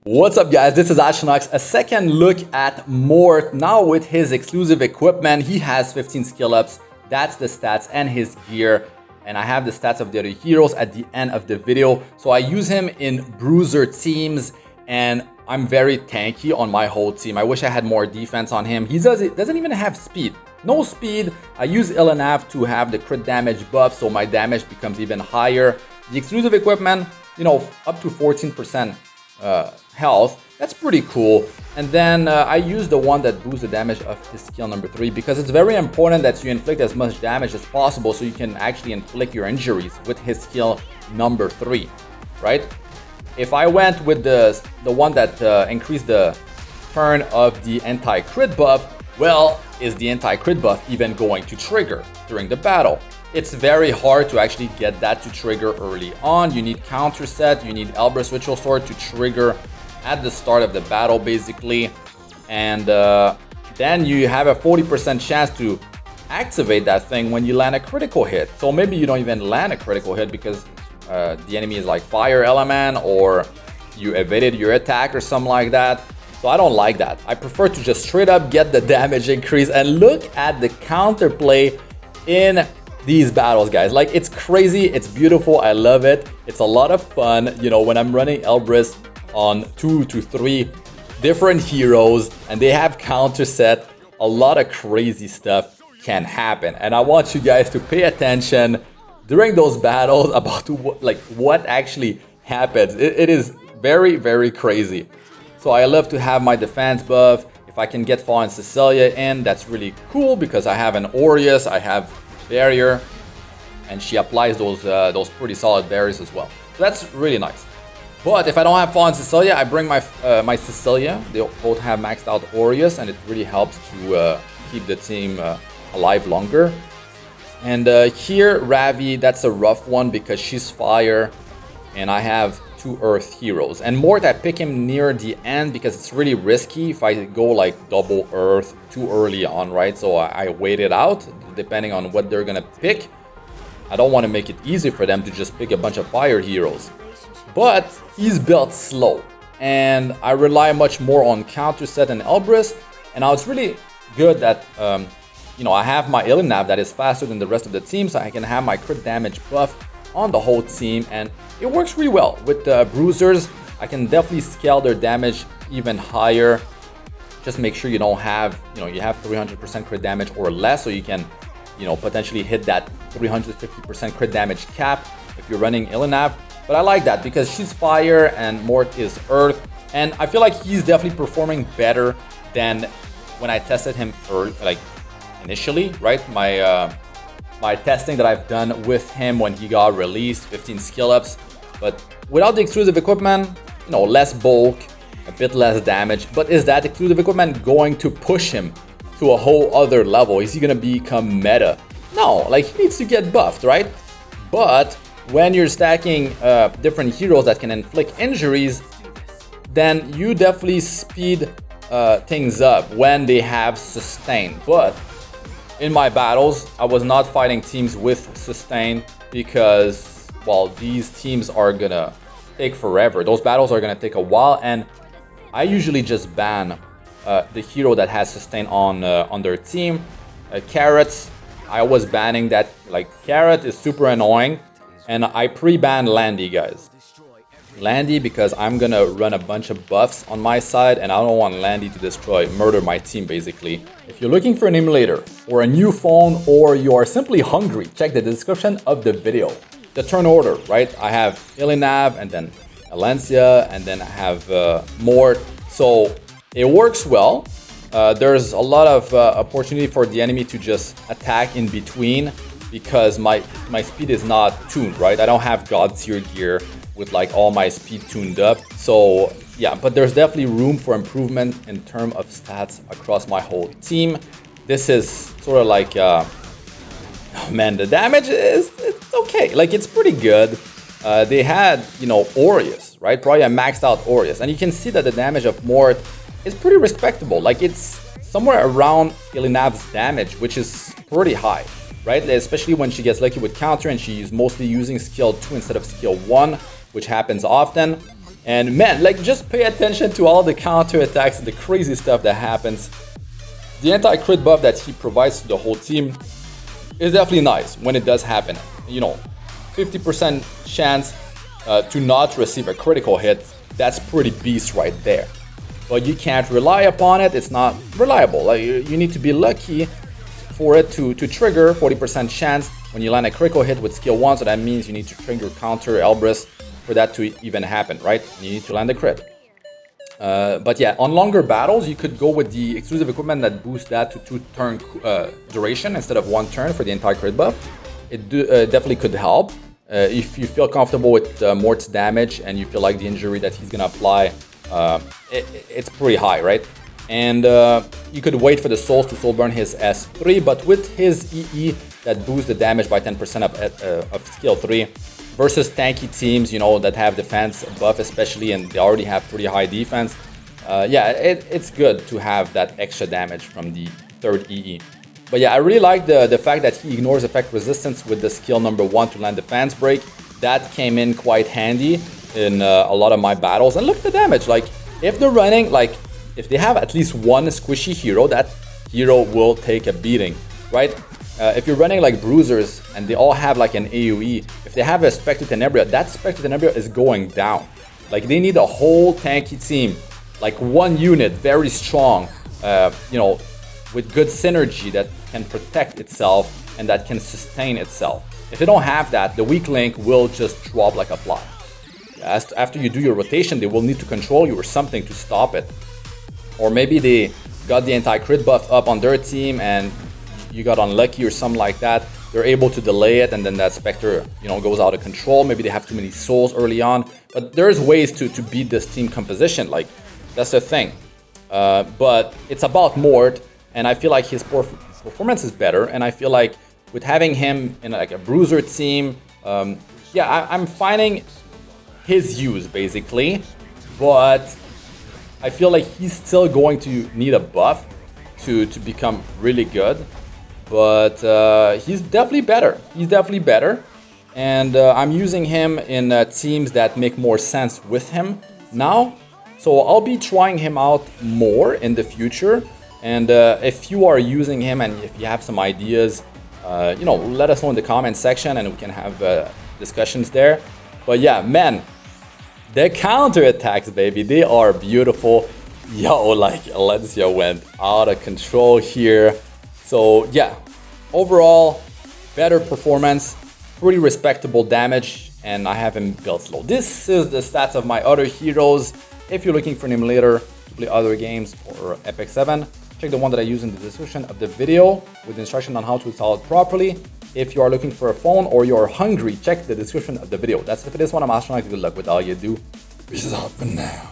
What's up guys, this is Astranox. A second look at Mort. Now with his exclusive equipment, he has 15 skill ups. That's the stats and his gear. And I have the stats of the other heroes at the end of the video. So I use him in bruiser teams and I'm very tanky on my whole team. I wish I had more defense on him. He doesn't even have speed. No speed. I use Ilanav to have the crit damage buff so my damage becomes even higher. The exclusive equipment, you know, up to 14% health. That's pretty cool. And then I use the one that boosts the damage of his skill number 3 because it's very important that you inflict as much damage as possible so you can actually inflict your injuries with his skill number 3, right? If I went with the one that increased the turn of the anti-crit buff, well, is the anti-crit buff even going to trigger during the battle? It's very hard to actually get that to trigger early on. You need counter set, you need Elbrus Ritual Sword to trigger at the start of the battle basically. And then you have a 40% chance to activate that thing when you land a critical hit. So maybe you don't even land a critical hit because the enemy is like fire element or you evaded your attack or something like that. So I don't like that. I prefer to just straight up get the damage increase and look at the counterplay in these battles, guys. Like, it's crazy, it's beautiful, I love it. It's a lot of fun, you know, when I'm running Elbrus on 2 to 3 different heroes and they have counter set, a lot of crazy stuff can happen. And I want you guys to pay attention during those battles about what actually happens. It is very, very crazy. So I love to have my defense buff. If I can get Fallen Cecilia in, that's really cool because I have an Aureus, I have barrier, and she applies those pretty solid barriers as well. So that's really nice. But if I don't have Fallen Cecilia, I bring my my Cecilia. They both have maxed out Aureus, and it really helps to keep the team alive longer. And here, Ravi, that's a rough one because she's fire, and I have 2 earth heroes. And Mort, I pick him near the end because it's really risky if I go like double earth too early on, right? So I wait it out depending on what they're gonna pick. I don't want to make it easy for them to just pick a bunch of fire heroes. But he's built slow and I rely much more on counter set and Elbrus. And now it's really good that you know, I have my Ilanav that is faster than the rest of the team, so I can have my crit damage buff on the whole team, and it works really well with the bruisers. I can definitely scale their damage even higher. Just make sure you don't have, you know, you have 300% crit damage or less, so you can, you know, potentially hit that 350% crit damage cap if you're running Ilanav. But I like that because she's fire and Mort is earth, and I feel like he's definitely performing better than when I tested him early, like initially, right? My testing that I've done with him when he got released, 15 skill ups. But without the exclusive equipment, you know, less bulk, a bit less damage. But is that exclusive equipment going to push him to a whole other level? Is he gonna become meta? No, like, he needs to get buffed, right? But when you're stacking different heroes that can inflict injuries, then you definitely speed things up when they have sustain. But in my battles, I was not fighting teams with sustain because, well, these teams are gonna take forever. Those battles are gonna take a while, and I usually just ban the hero that has sustain on their team. Carrots, I was banning that. Like, Carrot is super annoying, and I pre-ban Landy, guys. Landy, because I'm gonna run a bunch of buffs on my side and I don't want Landy to murder my team basically. If you're looking for an emulator or a new phone, or you are simply hungry, check the description of the video. The turn order, right? I have Ilanav and then Alencia and then I have Mort. So it works well. There's a lot of opportunity for the enemy to just attack in between because my speed is not tuned, right? I don't have God tier gear with like all my speed tuned up. So yeah, but there's definitely room for improvement in terms of stats across my whole team. This is sort of like, oh man, the damage it's okay. Like, it's pretty good. They had, you know, Aureus, right? Probably a maxed out Aureus. And you can see that the damage of Mort is pretty respectable. Like, it's somewhere around Ilinav's damage, which is pretty high, right? Especially when she gets lucky with counter and she's mostly using skill 2 instead of skill 1. Which happens often. And man, like just pay attention to all the counter attacks and the crazy stuff that happens. The anti-crit buff that he provides to the whole team is definitely nice when it does happen. You know, 50% chance to not receive a critical hit, that's pretty beast right there. But you can't rely upon it, it's not reliable. Like, you need to be lucky for it to trigger. 40% chance when you land a critical hit with skill 1, so that means you need to trigger counter Elbrus for that to even happen, right? You need to land a crit. But yeah, on longer battles, you could go with the exclusive equipment that boosts that to 2-turn duration instead of 1 turn for the entire crit buff. It definitely could help. If you feel comfortable with Mort's damage and you feel like the injury that he's gonna apply, it's pretty high, right? And you could wait for the souls to soul burn his S3, but with his EE that boosts the damage by 10% of skill 3 versus tanky teams, you know, that have defense buff especially, and they already have pretty high defense. Yeah, it's good to have that extra damage from the 3rd EE. But yeah, I really like the fact that he ignores effect resistance with the skill number 1 to land defense break. That came in quite handy in a lot of my battles. And look at the damage, like if they're running, like if they have at least one squishy hero, that hero will take a beating, right? If you're running like bruisers and they all have like an AoE, if they have a Spectre Tenebria, that Spectre Tenebria is going down. Like they need a whole tanky team, like one unit, very strong, you know, with good synergy that can protect itself and that can sustain itself. If they don't have that, the weak link will just drop like a fly. After you do your rotation, they will need to control you or something to stop it. Or maybe they got the anti-crit buff up on their team and you got unlucky or something like that. They're able to delay it and then that Spectre, you know, goes out of control. Maybe they have too many souls early on. But there's ways to beat this team composition. Like, that's the thing. But it's about Mort, and I feel like his performance is better. And I feel like with having him in like a bruiser team, yeah, I'm finding his use basically. But I feel like he's still going to need a buff to become really good. But he's definitely better. He's definitely better. And I'm using him in teams that make more sense with him now. So I'll be trying him out more in the future. And if you are using him and if you have some ideas, you know, let us know in the comment section and we can have discussions there. But yeah, man, the counter attacks, baby, they are beautiful. Yo, like Alencia went out of control here. So yeah, overall, better performance, pretty respectable damage, and I have him built slow. This is the stats of my other heroes. If you're looking for an emulator to play other games or Epic 7, check the one that I use in the description of the video with instruction on how to install it properly. If you are looking for a phone or you're hungry, check the description of the video. That's it for this one. I'm Astranox. Good luck with all you do. Peace out for now.